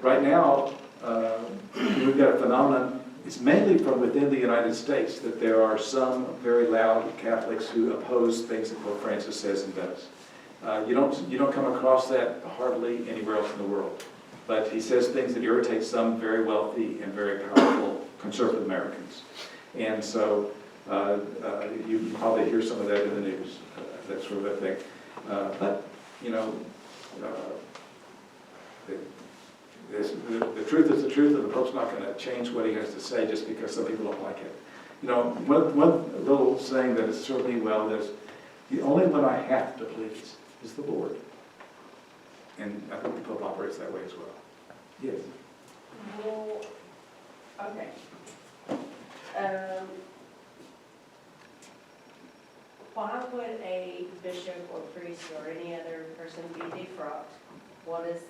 right now, we've got a phenomenon, it's mainly from within the United States, that there are some very loud Catholics who oppose things that Pope Francis says and does. You don't come across that hardly anywhere else in the world. But he says things that irritate some very wealthy and very powerful conservative Americans. And so you probably hear some of that in the news, that sort of a thing. But, you know, the truth is the truth, and the Pope's not going to change what he has to say just because some people don't like it. You know, one little saying that has served me well is, the only one I have to please is the Lord. And I think the Pope operates that way as well. Yes? Well, okay. Why would a bishop or priest or any other person be defrocked? What does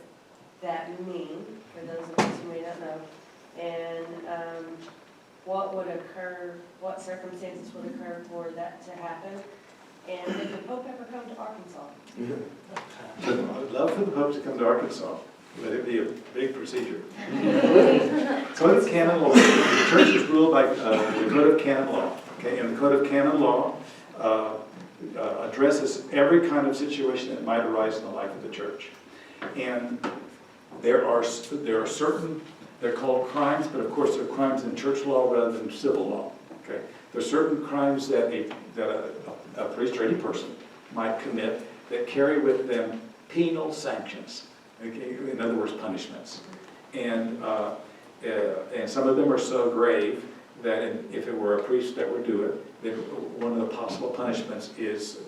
that mean, for those of us who may not know? And what would occur, what circumstances would occur for that to happen? And did the Pope ever come to Arkansas? I would love for the Pope to come to Arkansas, but it'd be a big procedure. Code of Canon Law. The Church is ruled by the Code of Canon Law. Okay, and the Code of Canon Law addresses every kind of situation that might arise in the life of the Church. And there are certain, they're called crimes, but of course they're crimes in church law rather than civil law. Okay, there are certain crimes that a priest or any person might commit that carry with them penal sanctions. Okay? In other words, punishments. And some of them are so grave that if it were a priest that would do it, then one of the possible punishments is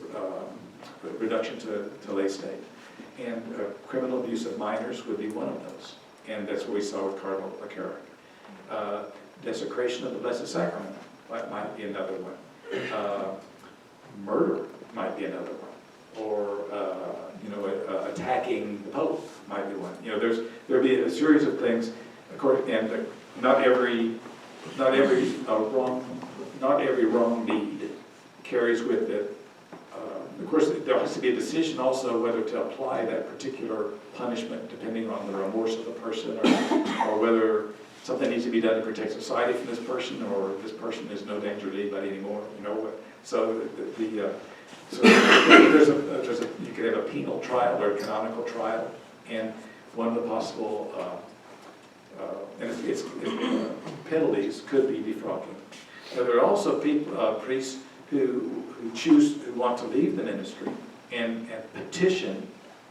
reduction to lay state. And criminal abuse of minors would be one of those. And that's what we saw with Cardinal McCarrick. Desecration of the Blessed Sacrament might be another one. Murder might be another one. Or, attacking the Pope might be one. You know, there'd be a series of things, and not every wrong deed carries with it. Of course, there has to be a decision also whether to apply that particular punishment depending on the remorse of the person, or whether something needs to be done to protect society from this person, or this person is no danger to anybody anymore. You know, so you could have a penal trial or a canonical trial, and one of the possible penalties could be defrocking. Now, there are also priests who want to leave the ministry and petition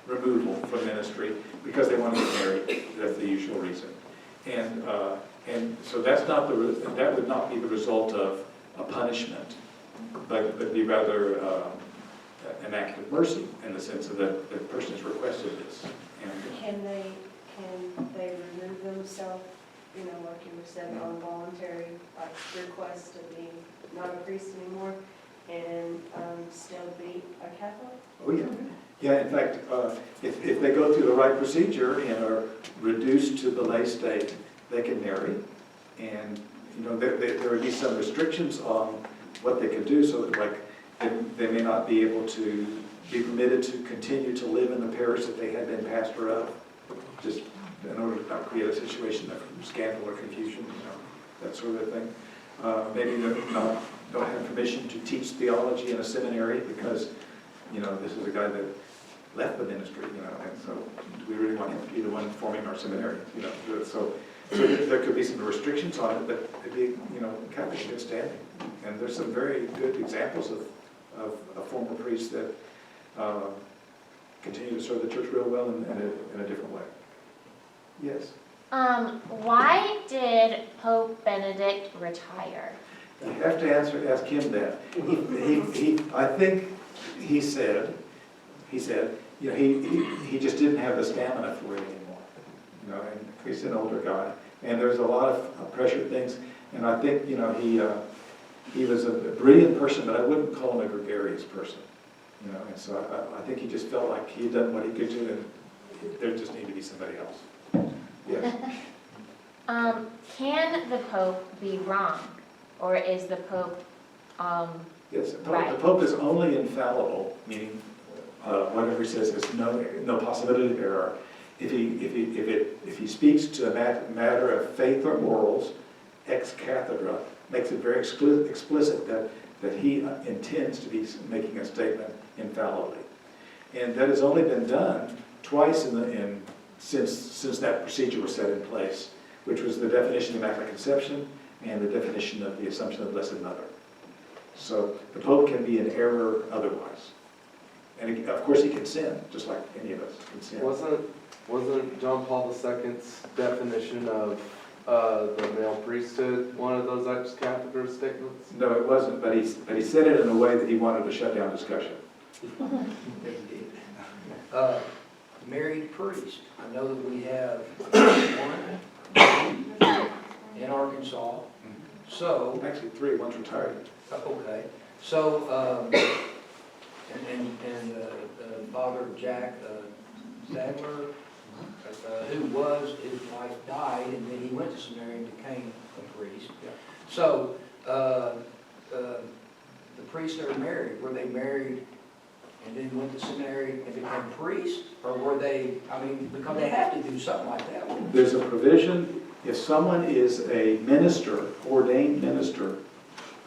removal from ministry because they want to get married. That's the usual reason. And so that would not be the result of a punishment, but be rather an act of mercy in the sense of that the person has requested this. And Can they remove themselves, you know, like you said, on voluntary request to be not a priest anymore, and still be a Catholic? Oh, yeah. Yeah, in fact, if they go through the right procedure and are reduced to the lay state, they can marry. And, you know, there would be some restrictions on what they could do, so that, like, they may not be able to be permitted to continue to live in the parish that they had been pastor of, just in order to not create a situation of scandal or confusion, you know, that sort of thing. Maybe don't have permission to teach theology in a seminary because, you know, this is a guy that left the ministry, you know, and so we really want him to be the one forming our seminary, you know. So there could be some restrictions on it, but it'd be, you know, kind of in good standing. And there's some very good examples of former priests that continue to serve the church real well in a different way. Yes? Why did Pope Benedict retire? You have to ask him that. I think he said, you know, he just didn't have the stamina for it anymore. You know, and he's an older guy, and there's a lot of pressured things. And I think, you know, he was a brilliant person, but I wouldn't call him a gregarious person. You know, and so I think he just felt like he had done what he could do, and there just needed to be somebody else. Yes. Can the Pope be wrong, or is the Pope Yes, right? the Pope is only infallible, meaning whatever he says is no possibility of error. If he speaks to a matter of faith or morals, ex cathedra, makes it very explicit that he intends to be making a statement infallibly. And that has only been done twice since that procedure was set in place, which was the definition of Immaculate Conception and the definition of the Assumption of the Blessed Mother. So the Pope can be in error otherwise. And of course he can sin, just like any of us can sin. Wasn't John Paul II's definition of the male priesthood one of those ex cathedra statements? No, it wasn't, but he said it in a way that he wanted to shut down discussion. Married priest. I know that we have one in Arkansas. So, Actually, 3, one's retired. okay. So, Father Jack Sadler, who was, his wife died, and then he went to seminary and became a priest. Yeah. So, the priests that are married, were they married and then went to seminary and became priests? Or were they, I mean, because they have to do something like that. There's a provision, if someone is a minister, ordained minister,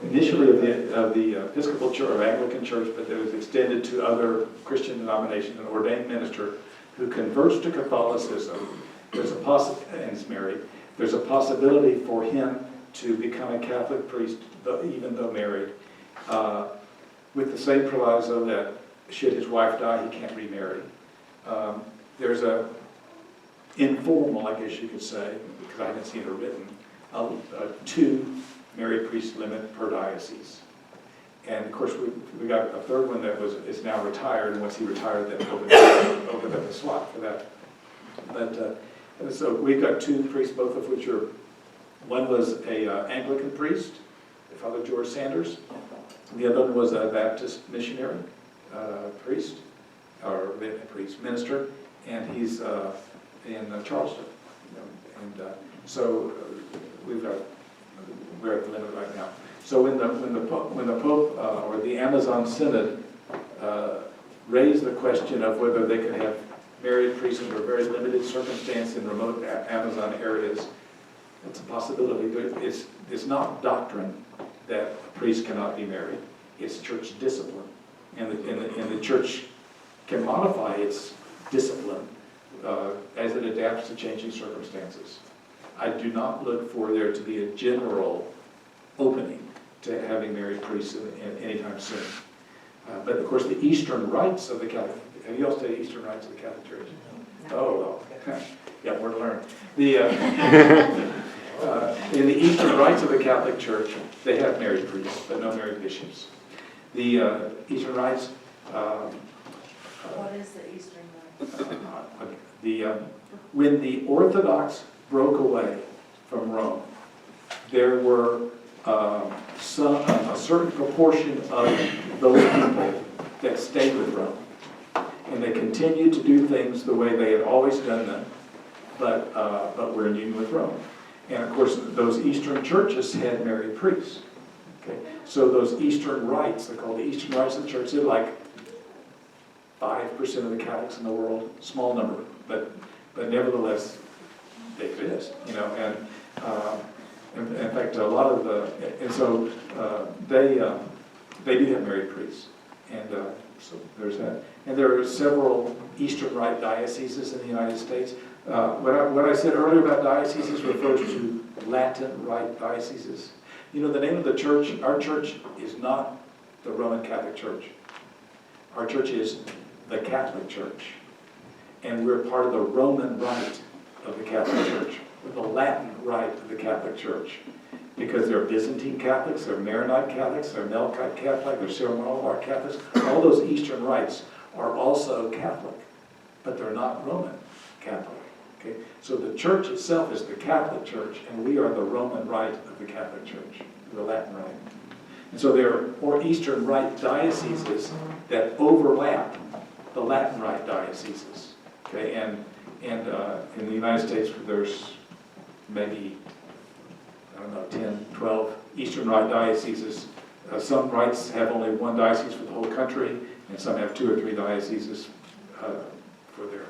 initially of the Episcopal Church or Anglican Church, but that was extended to other Christian denominations, an ordained minister who converts to Catholicism, and is married, there's a possibility for him to become a Catholic priest, even though married, with the same proviso that should his wife die, he can't remarry. There's a informal, I guess you could say, because I haven't seen it written, 2 married priest limit per diocese. And of course, we got a third one that is now retired, and once he retired, then opened up the slot for that. But so we've got 2 priests, both of which are, one was a Anglican priest, Father George Sanders. The other one was a Baptist missionary priest, or minister, and he's in Charleston. So we're at the limit right now. So when the Pope or the Amazon Synod raised the question of whether they could have married priests under very limited circumstance in remote Amazon areas, it's a possibility. It's not doctrine that a priest cannot be married. It's church discipline, and the church can modify its discipline as it adapts to changing circumstances. I do not look for there to be a general opening to having married priests anytime soon. But of course, the Eastern rites of the Catholic, have you all studied Eastern rites of the Catholic Church? No. Oh, well, yeah, more to learn. In the Eastern rites of the Catholic Church, they have married priests, but no married bishops. The Eastern rites. What is the Eastern Rite? When the Orthodox broke away from Rome, there were a certain proportion of those people that stayed with Rome, and they continued to do things the way they had always done them, but were in union with Rome. And of course, those Eastern churches had married priests. Okay? So those Eastern rites, they're called the Eastern rites of the church, they're like 5% of the Catholics in the world, small number, but nevertheless, they exist, you know, and in fact, a lot of they do have married priests, and so there's that. And there are several Eastern Rite dioceses in the United States. What I said earlier about dioceses refers to Latin Rite dioceses. You know, the name of the church, our church is not the Roman Catholic Church. Our church is the Catholic Church, and we're part of the Roman Rite of the Catholic Church, with the Latin Rite of the Catholic Church, because there are Byzantine Catholics, there are Maronite Catholics, there are Melkite Catholic, there are Syro-Malabar Catholics. All those Eastern rites are also Catholic, but they're not Roman Catholic. Okay? So the church itself is the Catholic Church, and we are the Roman Rite of the Catholic Church, the Latin Rite. And so there are more Eastern Rite dioceses that overlap the Latin Rite dioceses. Okay, and in the United States, there's maybe, I don't know, 10, 12 Eastern Rite dioceses. Some rites have only one diocese for the whole country, and some have 2 or 3 dioceses for their.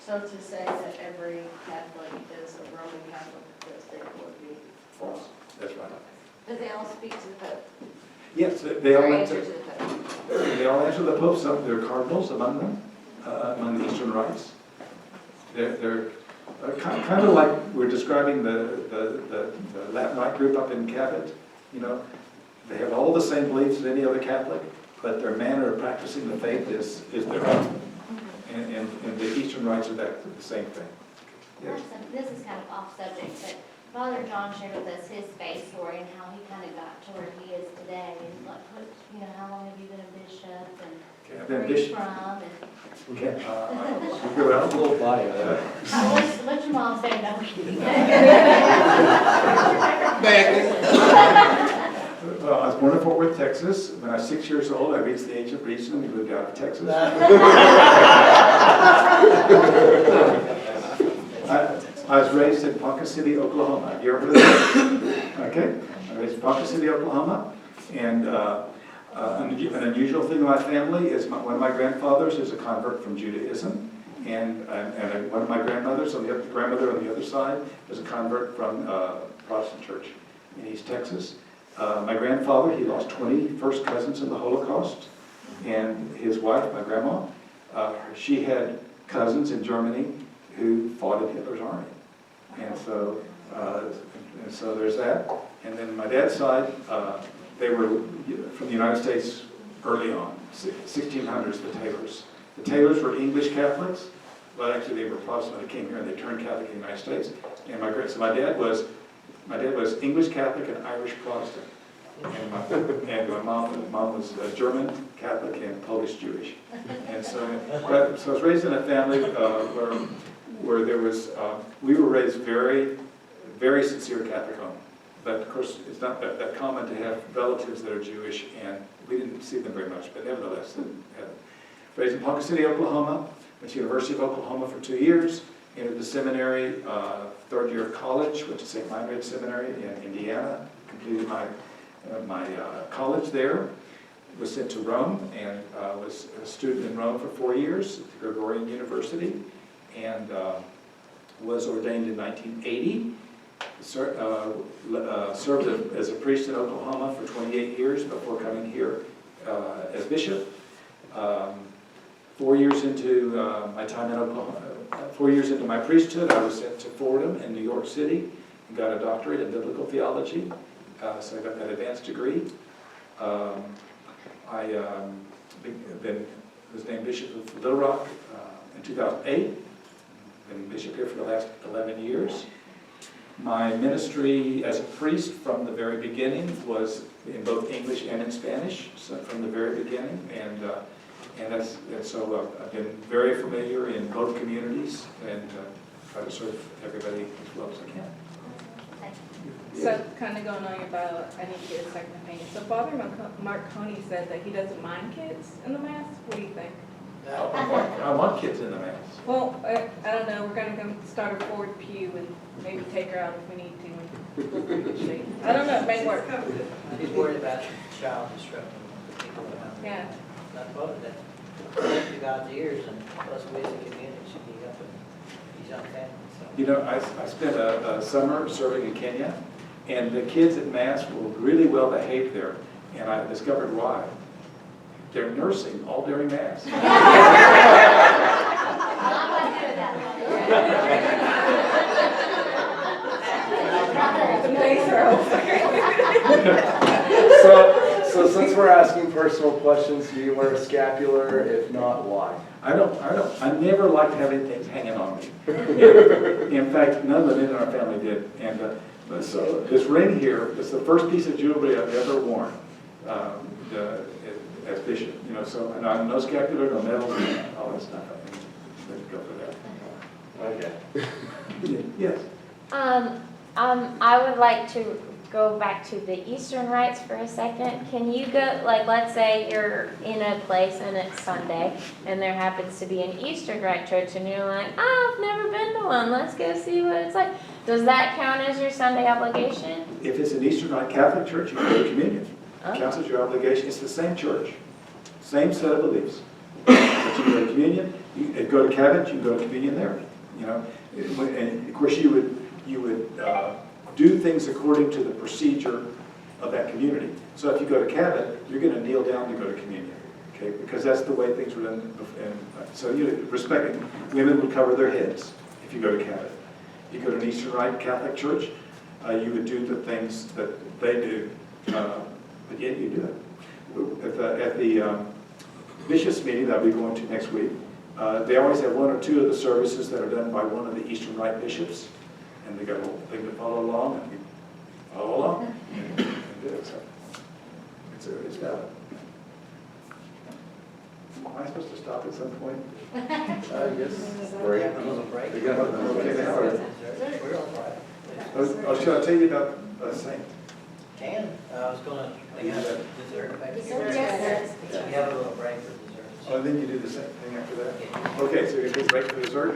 So to say that every Catholic speak to the Pope? Yes, they all Or answer. answer to the Pope? They all answer the Pope. Some, there are cardinals among them, among the Eastern rites. They're kind of like we're describing the Latin Rite group up in Cabot. You know, they have all the same beliefs as any other Catholic, but their manner of practicing the faith is their own. And the Eastern rites are the same thing. Yes. This is kind of off subject, but Father John shared with us his faith story and how he kind of got to where he is today. And like, how long have you been a bishop and I've where been are you bishop. from? And Okay, well, Little bio. what's your mom's name? No. well, I was born in Fort Worth, Texas. When I was 6 years old, I reached the age of reason. We moved out of Texas. I was raised in Ponca City, Oklahoma. Have you ever heard of that? Okay. I was raised in Ponca City, Oklahoma. And an unusual thing in my family is one of my grandfathers is a convert from Judaism. And one of my grandmothers, grandmother on the other side, is a convert from Protestant church in East Texas. My grandfather, he lost 20 first cousins in the Holocaust. And his wife, my grandma, she had cousins in Germany who fought in Hitler's army. And so there's that. And then my dad's side, they were from the United States early on, 1600s, the Taylors. The Taylors were English Catholics, but actually they were Protestant. They came here and they turned Catholic in the United States. And my dad was English Catholic and Irish Protestant. And my mom was German Catholic and Polish Jewish. And so I was raised in a family where there was, we were raised very, very sincere Catholic home. But of course, it's not that common to have relatives that are Jewish, and we didn't see them very much, but nevertheless, raised in Ponca City, Oklahoma, went to University of Oklahoma for 2 years, entered the seminary, third year of college, went to St. Meinrad Seminary in Indiana, completed my college there, was sent to Rome, and was a student in Rome for 4 years at the Gregorian University, and was ordained in 1980. Served as a priest in Oklahoma for 28 years before coming here as bishop. 4 years into my time in Oklahoma, 4 years into my priesthood, I was sent to Fordham in New York City and got a doctorate in biblical theology. So I got that advanced degree. I then was named bishop of Little Rock in 2008. Been bishop here for the last 11 years. My ministry as a priest from the very beginning was in both English and in Spanish, so from the very beginning, and so I've been very familiar in both communities and try to serve everybody as well as I can. So, kind of going on your bio, I need to get a second opinion. So Father Marconi said that he doesn't mind kids in the Mass. What do you think? I want kids in the Mass. Well, I don't know, we're gonna go start a forward pew and maybe take her out if we need to and look in good shape. I don't know, it may work. He's worried about child disrupting the people around him. Yeah. Not voted that. To God's ears and plus we as a community should be up in these young families. So. You know, I spent a summer serving in Kenya, and the kids at Mass were really well behaved there, and I discovered why. They're nursing all during Mass. The days are over. So since we're asking personal questions, do you wear a scapular? If not, why? I never liked having things hanging on me. In fact, none of the men in our family did. And so this ring here is the first piece of jewelry I've ever worn as bishop. You know, so and no scapular, no medals, all that stuff. Let's go for that. Okay. Yes. I would like to go back to the Eastern rites for a second. Can you go, like, let's say you're in a place and it's Sunday, and there happens to be an Eastern Rite church, and you're like, oh, I've never been to one, let's go see what it's like. Does that count as your Sunday obligation? If it's an Eastern Rite Catholic church, you go to communion. Oh. It counts as your obligation. It's the same church, same set of beliefs. But you go to communion, you go to Cabot, you go to communion there. You know, and of course you would do things according to the procedure of that community. So if you go to Cabot, you're gonna kneel down to go to communion, okay? Because that's the way things were done, and so you, respecting, women would cover their heads if you go to Cabot. You go to an Eastern Rite Catholic church, you would do the things that they do, but yet you do it. At the bishops' meeting that I'll be going to next week, they always have one or two of the services that are done by one of the Eastern Rite bishops, and they got a little thing to follow along, and we follow along and do it. So it's valid. Am I supposed to stop at some point? I guess, break. A little break. We got another- Okay, now, We're all right. oh, should I tell you about Saint? Can, I was gonna, they have a dessert back here. Yes. You have a little break for dessert. Oh, and then you do the same thing after that? Yeah. Okay, so you're going to break for dessert?